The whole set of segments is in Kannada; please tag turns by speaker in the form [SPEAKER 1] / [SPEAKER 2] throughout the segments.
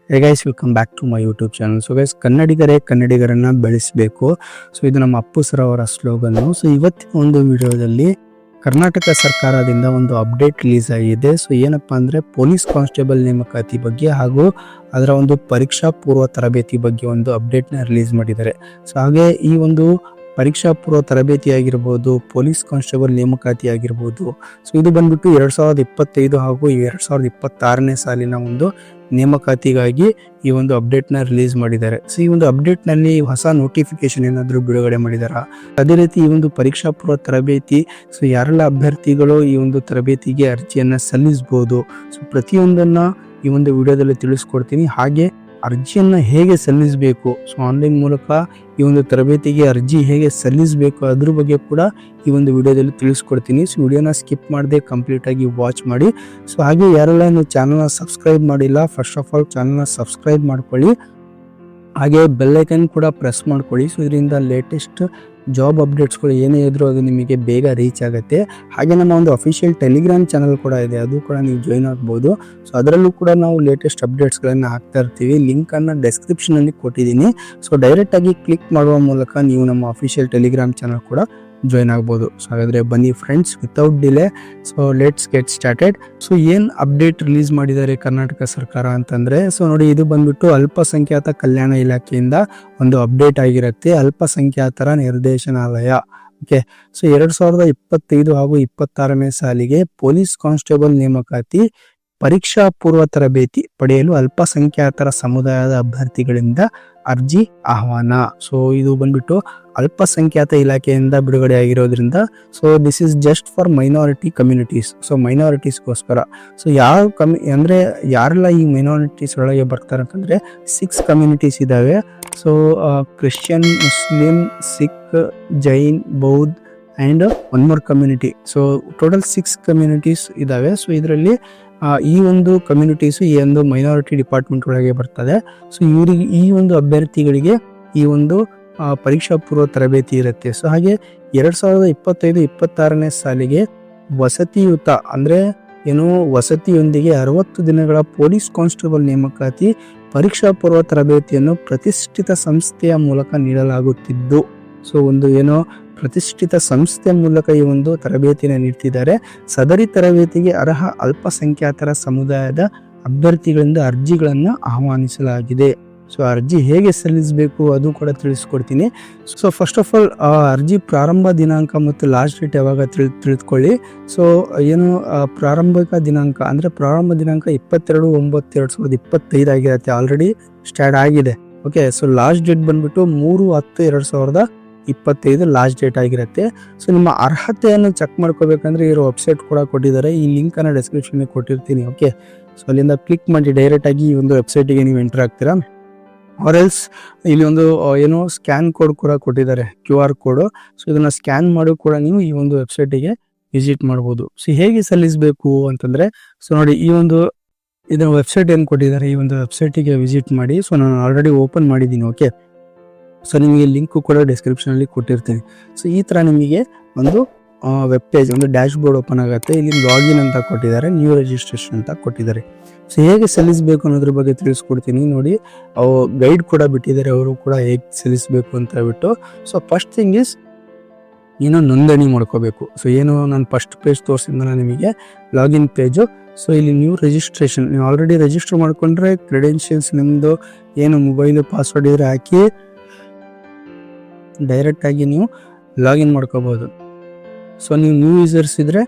[SPEAKER 1] Hey guys, welcome back to my YouTube channel. So guys, ಕನ್ನಡಿಗರನ್ನ ಬೆಳೆಸಬೇಕು. ಸೊ ಇದು ನಮ್ಮ ಅಪ್ಪು ಸರ್ ಅವರ ಸ್ಲೋಗನ್ನು. ಸೊ ಇವತ್ತಿನ ಒಂದು ವಿಡಿಯೋದಲ್ಲಿ ಕರ್ನಾಟಕ ಸರ್ಕಾರದಿಂದ ಒಂದು ಅಪ್ಡೇಟ್ ರಿಲೀಸ್ ಆಗಿದೆ. ಸೊ ಏನಪ್ಪಾ ಅಂದ್ರೆ ಪೊಲೀಸ್ ಕಾನ್ಸ್ಟೇಬಲ್ ನೇಮಕಾತಿ ಬಗ್ಗೆ ಹಾಗೂ ಅದರ ಒಂದು ಪರೀಕ್ಷಾ ಪೂರ್ವ ತರಬೇತಿ ಬಗ್ಗೆ ಒಂದು ಅಪ್ಡೇಟ್ನ ರಿಲೀಸ್ ಮಾಡಿದ್ದಾರೆ. ಸೊ ಹಾಗೆ ಈ ಒಂದು ಪರೀಕ್ಷಾ ಪೂರ್ವ ತರಬೇತಿ ಆಗಿರ್ಬೋದು, ಪೊಲೀಸ್ ಕಾನ್ಸ್ಟೇಬಲ್ ನೇಮಕಾತಿ ಆಗಿರ್ಬೋದು, ಸೊ ಇದು ಬಂದ್ಬಿಟ್ಟು 2025 ಹಾಗೂ 2026ನೇ ಸಾಲಿನ ಒಂದು ನೇಮಕಾತಿಗಾಗಿ ಈ ಒಂದು ಅಪ್ಡೇಟ್ನ ರಿಲೀಸ್ ಮಾಡಿದ್ದಾರೆ. ಸೊ ಈ ಒಂದು ಅಪ್ಡೇಟ್ನಲ್ಲಿ ಹೊಸ ನೋಟಿಫಿಕೇಶನ್ ಏನಾದರೂ ಬಿಡುಗಡೆ ಮಾಡಿದಾರಾ, ಅದೇ ರೀತಿ ಈ ಒಂದು ಪರೀಕ್ಷಾ ಪೂರ್ವ ತರಬೇತಿ, ಸೊ ಯಾರೆಲ್ಲ ಅಭ್ಯರ್ಥಿಗಳು ಈ ಒಂದು ತರಬೇತಿಗೆ ಅರ್ಜಿಯನ್ನ ಸಲ್ಲಿಸಬಹುದು, ಸೊ ಪ್ರತಿಯೊಂದನ್ನ ಈ ಒಂದು ವಿಡಿಯೋದಲ್ಲಿ ತಿಳಿಸ್ಕೊಡ್ತೀನಿ. ಹಾಗೆ ಅರ್ಜಿಯನ್ನ ಹೇಗೆ ಸಲ್ಲಿಸಬೇಕು, ಸೊ ಆನ್ಲೈನ್ ಮೂಲಕ ಈ ಒಂದು ತರಬೇತಿಗೆ ಅರ್ಜಿ ಹೇಗೆ ಸಲ್ಲಿಸಬೇಕು ಅದ್ರ ಬಗ್ಗೆ ಕೂಡ ಈ ಒಂದು ವಿಡಿಯೋದಲ್ಲಿ ತಿಳಿಸ್ಕೊಡ್ತೀನಿ. ಸೊ ವಿಡಿಯೋನ ಸ್ಕಿಪ್ ಮಾಡದೆ ಕಂಪ್ಲೀಟ್ ಆಗಿ ವಾಚ್ ಮಾಡಿ. ಸೊ ಹಾಗೆ ಯಾರೆಲ್ಲ ಇನ್ನು ಚಾನಲ್ನ ಸಬ್ಸ್ಕ್ರೈಬ್ ಮಾಡಿಲ್ಲ, ಫಸ್ಟ್ ಆಫ್ ಆಲ್ ಚಾನಲ್ನ ಸಬ್ಸ್ಕ್ರೈಬ್ ಮಾಡ್ಕೊಳ್ಳಿ. ಹಾಗೆ ಬೆಲ್ ಐಕನ್ ಕೂಡ ಪ್ರೆಸ್ ಮಾಡ್ಕೊಳ್ಳಿ. ಸೊ ಇದರಿಂದ ಲೇಟೆಸ್ಟ್ ಜಾಬ್ ಅಪ್ಡೇಟ್ಸ್ಗಳು ಏನೇ ಇದ್ರೂ ಅದು ನಿಮಗೆ ಬೇಗ ರೀಚ್ ಆಗುತ್ತೆ. ಹಾಗೆ ನಮ್ಮ ಒಂದು ಅಫಿಷಿಯಲ್ ಟೆಲಿಗ್ರಾಮ್ ಚಾನಲ್ ಕೂಡ ಇದೆ, ಅದು ಕೂಡ ನೀವು ಜಾಯ್ನ್ ಆಗ್ಬೋದು. ಸೊ ಅದರಲ್ಲೂ ಕೂಡ ನಾವು ಲೇಟೆಸ್ಟ್ ಅಪ್ಡೇಟ್ಸ್ಗಳನ್ನು ಹಾಕ್ತಾ ಇರ್ತೀವಿ. ಲಿಂಕನ್ನು ಡೆಸ್ಕ್ರಿಪ್ಷನಲ್ಲಿ ಕೊಟ್ಟಿದ್ದೀನಿ. ಸೊ ಡೈರೆಕ್ಟಾಗಿ ಕ್ಲಿಕ್ ಮಾಡುವ ಮೂಲಕ ನೀವು ನಮ್ಮ ಅಫಿಷಿಯಲ್ ಟೆಲಿಗ್ರಾಮ್ ಚಾನಲ್ ಕೂಡ ಜಾಯ್ನ್ ಆಗ್ಬೋದು. ಸೊ ಹಾಗಾದರೆ ಬನ್ನಿ friends, without delay so let's get started. So ಏನು ಅಪ್ಡೇಟ್ ರಿಲೀಸ್ ಮಾಡಿದ್ದಾರೆ ಕರ್ನಾಟಕ ಸರ್ಕಾರ ಅಂತಂದರೆ, ಸೊ ನೋಡಿ, ಇದು ಬಂದ್ಬಿಟ್ಟು ಅಲ್ಪಸಂಖ್ಯಾತ ಕಲ್ಯಾಣ ಇಲಾಖೆಯಿಂದ ಒಂದು ಅಪ್ಡೇಟ್ ಆಗಿರುತ್ತೆ. ಅಲ್ಪಸಂಖ್ಯಾತರ ನಿರ್ದೇಶನಾಲಯ. ಓಕೆ, ಸೊ 2025 ಹಾಗೂ 26ನೇ ಸಾಲಿಗೆ ಪೊಲೀಸ್ ಕಾನ್ಸ್ಟೇಬಲ್ ನೇಮಕಾತಿ ಪರೀಕ್ಷಾ ಪೂರ್ವ ತರಬೇತಿ ಪಡೆಯಲು ಅಲ್ಪಸಂಖ್ಯಾತರ ಸಮುದಾಯದ ಅಭ್ಯರ್ಥಿಗಳಿಂದ ಅರ್ಜಿ ಆಹ್ವಾನ. ಸೊ ಇದು ಬಂದ್ಬಿಟ್ಟು ಅಲ್ಪಸಂಖ್ಯಾತ ಇಲಾಖೆಯಿಂದ ಬಿಡುಗಡೆ ಆಗಿರೋದ್ರಿಂದ, so this is just for minority communities. So ಮೈನಾರಿಟೀಸ್ಗೋಸ್ಕರ. ಸೊ ಯಾವ ಅಂದ್ರೆ ಯಾರೆಲ್ಲ ಈ ಮೈನಾರಿಟೀಸ್ ಒಳಗೆ ಬರ್ತಾರೆ ಅಂತಂದ್ರೆ 6 ಕಮ್ಯುನಿಟೀಸ್ ಇದಾವೆ. So Christian, Muslim, Sikh, Jain, Bauddha and one more community. So total 6 communities ಇದಾವೆ. ಸೊ ಇದರಲ್ಲಿ ಈ ಒಂದು ಕಮ್ಯುನಿಟೀಸು ಈ ಒಂದು ಮೈನಾರಿಟಿ ಡಿಪಾರ್ಟ್ಮೆಂಟ್ ಒಳಗೆ ಬರ್ತದೆ. ಸೊ ಇವರಿಗೆ, ಈ ಒಂದು ಅಭ್ಯರ್ಥಿಗಳಿಗೆ ಈ ಒಂದು ಪರೀಕ್ಷಾ ಪೂರ್ವ ತರಬೇತಿ ಇರುತ್ತೆ. ಸೊ ಹಾಗೆ 2025-26ನೇ ಸಾಲಿಗೆ ವಸತಿಯುತ ಅಂದ್ರೆ ಏನು, ವಸತಿಯೊಂದಿಗೆ 60 ದಿನಗಳ ಪೊಲೀಸ್ ಕಾನ್ಸ್ಟೇಬಲ್ ನೇಮಕಾತಿ ಪರೀಕ್ಷಾ ಪೂರ್ವ ತರಬೇತಿಯನ್ನು ಪ್ರತಿಷ್ಠಿತ ಸಂಸ್ಥೆಯ ಮೂಲಕ ನೀಡಲಾಗುತ್ತಿದ್ದು, ಸೊ ಒಂದು ಏನೋ ಪ್ರತಿಷ್ಠಿತ ಸಂಸ್ಥೆ ಮೂಲಕ ಈ ಒಂದು ತರಬೇತಿನ ನೀಡ್ತಿದ್ದಾರೆ. ಸದರಿ ತರಬೇತಿಗೆ ಅರ್ಹ ಅಲ್ಪಸಂಖ್ಯಾತರ ಸಮುದಾಯದ ಅಭ್ಯರ್ಥಿಗಳಿಂದ ಅರ್ಜಿಗಳನ್ನು ಆಹ್ವಾನಿಸಲಾಗಿದೆ. ಸೊ ಅರ್ಜಿ ಹೇಗೆ ಸಲ್ಲಿಸಬೇಕು ಅದು ಕೂಡ ತಿಳಿಸ್ಕೊಡ್ತೀನಿ. ಸೊ ಫಸ್ಟ್ ಆಫ್ ಆಲ್ ಅರ್ಜಿ ಪ್ರಾರಂಭ ದಿನಾಂಕ ಮತ್ತು ಲಾಸ್ಟ್ ಡೇಟ್ ಯಾವಾಗ ತಿಳಿದುಕೊಳ್ಳಿ. ಸೊ ಏನು ಪ್ರಾರಂಭಿಕ ದಿನಾಂಕ ಅಂದ್ರೆ ಪ್ರಾರಂಭ ದಿನಾಂಕ 22/9/2025 ಆಗಿರುತ್ತೆ, ಆಲ್ರೆಡಿ ಸ್ಟಾರ್ಟ್ ಆಗಿದೆ. ಓಕೆ, ಸೊ ಲಾಸ್ಟ್ ಡೇಟ್ ಬಂದ್ಬಿಟ್ಟು 3/10/2025 ಲಾಸ್ಟ್ ಡೇಟ್ ಆಗಿರುತ್ತೆ. ಸೊ ನಿಮ್ಮ ಅರ್ಹತೆಯನ್ನು ಚೆಕ್ ಮಾಡ್ಕೋಬೇಕಂದ್ರೆ ಇರೋ ವೆಬ್ಸೈಟ್ ಕೂಡ ಕೊಟ್ಟಿದ್ದಾರೆ, ಈ ಲಿಂಕ್ ಅನ್ನ ಡಿಸ್ಕ್ರಿಪ್ಷನ್ ಕೊಟ್ಟಿರ್ತೀನಿ. ಓಕೆ, ಸೊ ಅಲ್ಲಿಂದ ಕ್ಲಿಕ್ ಮಾಡಿ ಡೈರೆಕ್ಟ್ ಆಗಿ ಈ ಒಂದು ವೆಬ್ಸೈಟ್ಗೆ ನೀವು ಎಂಟರ್ ಆಗ್ತೀರಾ. ಆರ್ ಎಲ್ಸ್ ಇಲ್ಲಿ ಒಂದು ಏನೋ ಸ್ಕ್ಯಾನ್ ಕೋಡ್ ಕೂಡ ಕೊಟ್ಟಿದ್ದಾರೆ, QR ಕೋಡ್. ಸೊ ಇದನ್ನ ಸ್ಕ್ಯಾನ್ ಮಾಡಿ ಕೂಡ ನೀವು ಈ ಒಂದು ವೆಬ್ಸೈಟಿಗೆ ವಿಸಿಟ್ ಮಾಡ್ಬೋದು. ಸೊ ಹೇಗೆ ಸಲ್ಲಿಸಬೇಕು ಅಂತಂದ್ರೆ, ಸೊ ನೋಡಿ, ಈ ಒಂದು ಇದನ್ನ ವೆಬ್ಸೈಟ್ ಏನು ಕೊಟ್ಟಿದ್ದಾರೆ, ಈ ಒಂದು ವೆಬ್ಸೈಟಿಗೆ ವಿಸಿಟ್ ಮಾಡಿ. ಸೊ ನಾನು ಆಲ್ರೆಡಿ ಓಪನ್ ಮಾಡಿದ್ದೀನಿ. ಓಕೆ, ಸೊ ನಿಮಗೆ ಲಿಂಕ್ ಕೂಡ ಡಿಸ್ಕ್ರಿಪ್ಷನ್ ಅಲ್ಲಿ ಕೊಟ್ಟಿರ್ತೀನಿ. ಸೊ ಈ ತರ ನಿಮಗೆ ಒಂದು ವೆಬ್ ಪೇಜ್, ಒಂದು ಡ್ಯಾಶ್ ಬೋರ್ಡ್ ಓಪನ್ ಆಗುತ್ತೆ. ಇಲ್ಲಿ ಲಾಗಿನ್ ಅಂತ ಕೊಟ್ಟಿದ್ದಾರೆ, ನ್ಯೂ ರಿಜಿಸ್ಟ್ರೇಷನ್ ಅಂತ ಕೊಟ್ಟಿದ್ದಾರೆ. ಸೊ ಹೇಗೆ ಸಲ್ಲಿಸಬೇಕು ಅನ್ನೋದ್ರ ಬಗ್ಗೆ ತಿಳಿಸ್ಕೊಡ್ತೀನಿ. ನೋಡಿ, ಗೈಡ್ ಕೂಡ ಬಿಟ್ಟಿದ್ದಾರೆ, ಅವರು ಕೂಡ ಹೇಗೆ ಸಲ್ಲಿಸಬೇಕು ಅಂತ ಹೇಳ್ಬಿಟ್ಟು. ಸೊ ಫಸ್ಟ್ ಥಿಂಗ್ ಇಸ್ ಏನೋ ನೋಂದಣಿ ಮಾಡ್ಕೋಬೇಕು. ಸೊ ಏನು ನಾನು ಫಸ್ಟ್ ಪೇಜ್ ತೋರಿಸಿದ್ನಲ್ಲ ನಿಮಗೆ, ಲಾಗಿನ್ ಪೇಜು. ಸೊ ಇಲ್ಲಿ ನ್ಯೂ ರಿಜಿಸ್ಟ್ರೇಷನ್, ನೀವು ಆಲ್ರೆಡಿ ರಿಜಿಸ್ಟರ್ ಮಾಡ್ಕೊಂಡ್ರೆ ಕ್ರೆಡೆನ್ಷಿಯಲ್ಸ್ ನಿಮ್ಮದು ಏನು ಮೊಬೈಲ್ ಪಾಸ್ವರ್ಡ್ ಇದ್ರೆ ಹಾಕಿ ಡೈರೆಕ್ಟ್ ಆಗಿ ನೀವು ಲಾಗಿನ್ ಮಾಡ್ಕೋಬಹುದು. ಸೊ ನೀವು ನ್ಯೂ ಯೂಸರ್ಸ್ ಇದ್ರೆ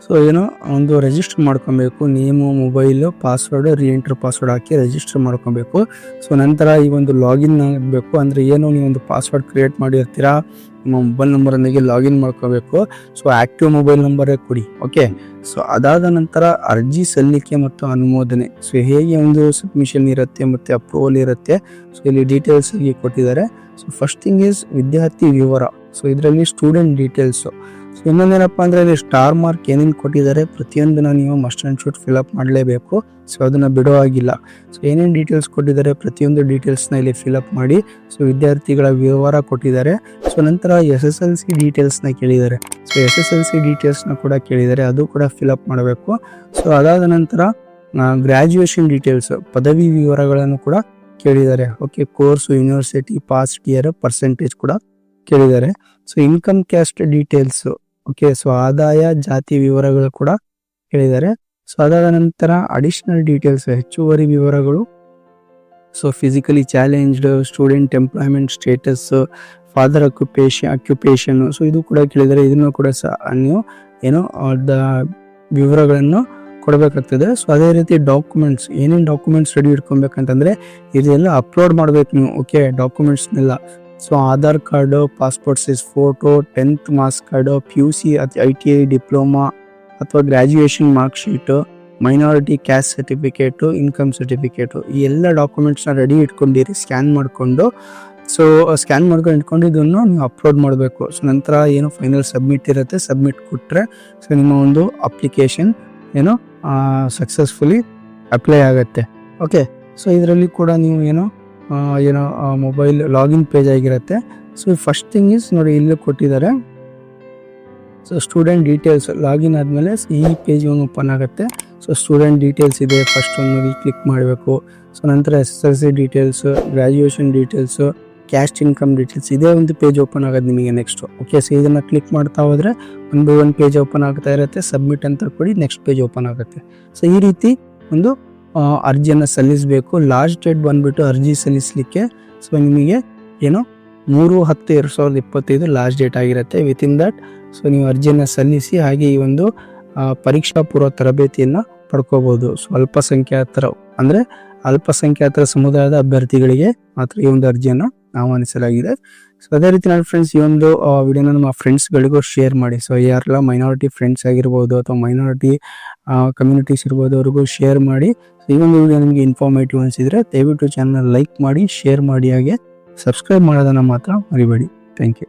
[SPEAKER 1] ಸೊ ಏನೋ ಒಂದು ರಿಜಿಸ್ಟರ್ ಮಾಡ್ಕೊಬೇಕು, ನೇಮು, ಮೊಬೈಲು, ಪಾಸ್ವರ್ಡ್, ರೀಎಂಟರ್ ಪಾಸ್ವರ್ಡ್ ಹಾಕಿ ರಿಜಿಸ್ಟರ್ ಮಾಡ್ಕೊಬೇಕು. ಸೊ ನಂತರ ಈ ಒಂದು ಲಾಗಿನ್ ಆಗಬೇಕು. ಅಂದರೆ ಏನು, ನೀವು ಒಂದು ಪಾಸ್ವರ್ಡ್ ಕ್ರಿಯೇಟ್ ಮಾಡಿರ್ತೀರಾ, ನಿಮ್ಮ ಮೊಬೈಲ್ ನಂಬರೊಂದಿಗೆ ಲಾಗಿನ್ ಮಾಡ್ಕೋಬೇಕು. ಸೊ ಆಕ್ಟಿವ್ ಮೊಬೈಲ್ ನಂಬರೇ ಕೊಡಿ. ಓಕೆ, ಸೊ ಅದಾದ ನಂತರ ಅರ್ಜಿ ಸಲ್ಲಿಕೆ ಮತ್ತು ಅನುಮೋದನೆ. ಸೊ ಹೇಗೆ ಒಂದು ಸಬ್ಮಿಷನ್ ಇರುತ್ತೆ ಮತ್ತು ಅಪ್ರೂವಲ್ ಇರುತ್ತೆ. ಸೊ ಇಲ್ಲಿ ಡೀಟೇಲ್ಸ್ ಕೊಟ್ಟಿದ್ದಾರೆ. ಸೊ ಫಸ್ಟ್ ಥಿಂಗ್ ಈಸ್ ವಿದ್ಯಾರ್ಥಿ ವಿವರ. ಸೊ ಇದರಲ್ಲಿ ಸ್ಟೂಡೆಂಟ್ ಡೀಟೇಲ್ಸು. ಸೊ ಇನ್ನೊಂದೇನಪ್ಪ ಅಂದರೆ ಇಲ್ಲಿ ಸ್ಟಾರ್ ಮಾರ್ಕ್ ಏನೇನು ಕೊಟ್ಟಿದ್ದಾರೆ ಪ್ರತಿಯೊಂದನ್ನ ನೀವು ಮಸ್ಟ್ ಆ್ಯಂಡ್ ಶುಡ್ ಫಿಲಪ್ ಮಾಡಲೇಬೇಕು. ಸೊ ಅದನ್ನು ಬಿಡೋ ಆಗಿಲ್ಲ. ಸೊ ಏನೇನು ಡೀಟೇಲ್ಸ್ ಕೊಟ್ಟಿದ್ದಾರೆ ಪ್ರತಿಯೊಂದು ಡೀಟೇಲ್ಸ್ನ ಇಲ್ಲಿ ಫಿಲಪ್ ಮಾಡಿ. ಸೊ ವಿದ್ಯಾರ್ಥಿಗಳ ವಿವರ ಕೊಟ್ಟಿದ್ದಾರೆ. ಸೊ ನಂತರ SSLC ಡೀಟೇಲ್ಸ್ನ ಕೇಳಿದ್ದಾರೆ. ಸೊ SSLC ಡೀಟೇಲ್ಸ್ನ ಕೂಡ ಕೇಳಿದ್ದಾರೆ, ಅದು ಕೂಡ ಫಿಲಪ್ ಮಾಡಬೇಕು. ಸೊ ಅದಾದ ನಂತರ ಗ್ರಾಜುಯೇಷನ್ ಡೀಟೇಲ್ಸ್ ಪದವಿ ವಿವರಗಳನ್ನು ಕೂಡ ಕೇಳಿದ್ದಾರೆ. Okay, course, university, past year, percentage ಕೂಡ ಕೇಳಿದ್ದಾರೆ. So income caste details, okay, so ಆದಾಯ ಜಾತಿ ವಿವರಗಳು ಕೂಡ ಕೇಳಿದ್ದಾರೆ. ಸೊ ಅದಾದ ನಂತರ ಅಡಿಷನಲ್ ಡೀಟೇಲ್ಸ್, ಹೆಚ್ಚುವರಿ ವಿವರಗಳು. So physically challenged, student employment status, father occupation, so ಇದು ಕೂಡ ಕೇಳಿದರೆ ಇದನ್ನು ಕೂಡ ನೀವು ಏನೋ ವಿವರಗಳನ್ನು ಕೊಡಬೇಕಾಗ್ತದೆ. ಸೊ ಅದೇ ರೀತಿ ಡಾಕ್ಯುಮೆಂಟ್ಸ್, ಏನೇನು ಡಾಕ್ಯುಮೆಂಟ್ಸ್ ರೆಡಿ ಇಟ್ಕೊಬೇಕಂತಂದ್ರೆ ಇದೆಲ್ಲ ಅಪ್ಲೋಡ್ ಮಾಡ್ಬೇಕು ನೀವು. ಓಕೆ, ಡಾಕ್ಯುಮೆಂಟ್ಸ್ನೆಲ್ಲ. So Aadhaar card, passport size photo, 10th marks card, PUC, ITI, diploma ಅಥವಾ graduation mark sheet, minority caste certificate, income certificate, ಈ ಎಲ್ಲ ಡಾಕ್ಯುಮೆಂಟ್ಸ್ನ ರೆಡಿ ಇಟ್ಕೊಂಡಿರಿ ಸ್ಕ್ಯಾನ್ ಮಾಡಿಕೊಂಡು. ಸೊ ಸ್ಕ್ಯಾನ್ ಮಾಡ್ಕೊಂಡು ಇಟ್ಕೊಂಡು ಇದನ್ನು ನೀವು ಅಪ್ಲೋಡ್ ಮಾಡಬೇಕು. ಸೊ ನಂತರ ಏನು ಫೈನಲ್ ಸಬ್ಮಿಟ್ ಇರುತ್ತೆ, ಸಬ್ಮಿಟ್ ಕೊಟ್ಟರೆ ಸೊ ನಿಮ್ಮ ಒಂದು ಅಪ್ಲಿಕೇಶನ್ ಏನೋ ಸಕ್ಸಸ್ಫುಲಿ ಅಪ್ಲೈ ಆಗುತ್ತೆ. ಓಕೆ, ಸೊ ಇದರಲ್ಲಿ ಕೂಡ ನೀವು ಏನೋ ಮೊಬೈಲ್ ಲಾಗಿನ್ ಪೇಜ್ ಆಗಿರುತ್ತೆ. ಸೊ ಫಸ್ಟ್ ಥಿಂಗ್ ಇಸ್ ನೋಡಿ, ಇಲ್ಲಿ ಕೊಟ್ಟಿದ್ದಾರೆ. ಸೊ ಸ್ಟೂಡೆಂಟ್ ಡೀಟೇಲ್ಸ್ ಲಾಗಿನ್ ಆದಮೇಲೆ ಈ ಪೇಜ್ ಒಂದು ಓಪನ್ ಆಗುತ್ತೆ. ಸೊ ಸ್ಟೂಡೆಂಟ್ ಡೀಟೇಲ್ಸ್ ಇದೆ, ಫಸ್ಟ್ ಒಂದು ಕ್ಲಿಕ್ ಮಾಡಬೇಕು. ಸೊ ನಂತರ SSLC details, graduation details, caste income details, ಇದೇ ಒಂದು ಪೇಜ್ ಓಪನ್ ಆಗೋದು ನಿಮಗೆ ನೆಕ್ಸ್ಟ್. ಓಕೆ, ಸೊ ಇದನ್ನು ಕ್ಲಿಕ್ ಮಾಡ್ತಾ ಹೋದರೆ ಒಂದು ಪೇಜ್ ಓಪನ್ ಆಗ್ತಾ ಇರುತ್ತೆ. ಸಬ್ಮಿಟ್ ಅಂತ ಕೊಡಿ, ನೆಕ್ಸ್ಟ್ ಪೇಜ್ ಓಪನ್ ಆಗುತ್ತೆ. ಸೊ ಈ ರೀತಿ ಒಂದು ಅರ್ಜಿಯನ್ನು ಸಲ್ಲಿಸಬೇಕು. ಲಾಸ್ಟ್ ಡೇಟ್ ಬಂದ್ಬಿಟ್ಟು ಅರ್ಜಿ ಸಲ್ಲಿಸಲಿಕ್ಕೆ ಸೊ ನಿಮಗೆ ಏನೋ 3/10/2025 ಲಾಸ್ಟ್ ಡೇಟ್ ಆಗಿರುತ್ತೆ. ವಿತಿನ್ ದಟ್ ಸೊ ನೀವು ಅರ್ಜಿಯನ್ನು ಸಲ್ಲಿಸಿ ಹಾಗೆ ಈ ಒಂದು ಪರೀಕ್ಷಾ ಪೂರ್ವ ತರಬೇತಿಯನ್ನು ಪಡ್ಕೋಬಹುದು. ಸೊ ಅಲ್ಪಸಂಖ್ಯಾತರ ಸಮುದಾಯದ ಅಭ್ಯರ್ಥಿಗಳಿಗೆ ಮಾತ್ರ ಈ ಒಂದು ಅರ್ಜಿಯನ್ನು ಆಹ್ವಾನಿಸಲಾಗಿದೆ. ಸೊ ಅದೇ ರೀತಿ ನನ್ನ ಫ್ರೆಂಡ್ಸ್, ಈ ಒಂದು ವಿಡಿಯೋನ ನಮ್ಮ ಫ್ರೆಂಡ್ಸ್ಗಳಿಗೂ ಶೇರ್ ಮಾಡಿ. ಸೊ ಯಾರೆಲ್ಲ ಮೈನಾರಿಟಿ ಫ್ರೆಂಡ್ಸ್ ಆಗಿರ್ಬೋದು ಅಥವಾ ಮೈನಾರಿಟಿ ಕಮ್ಯುನಿಟೀಸ್ ಇರ್ಬೋದು, ಅವ್ರಿಗೂ ಶೇರ್ ಮಾಡಿ. ಸೊ ಈ ಒಂದು ವಿಡಿಯೋ ನಿಮಗೆ ಇನ್ಫಾರ್ಮೇಟಿವ್ ಅನಿಸಿದರೆ ದಯವಿಟ್ಟು ಚಾನಲ್ ಲೈಕ್ ಮಾಡಿ, ಶೇರ್ ಮಾಡಿ, ಹಾಗೆ ಸಬ್ಸ್ಕ್ರೈಬ್ ಮಾಡೋದನ್ನು ಮಾತ್ರ ಮರಿಬೇಡಿ. Thank you.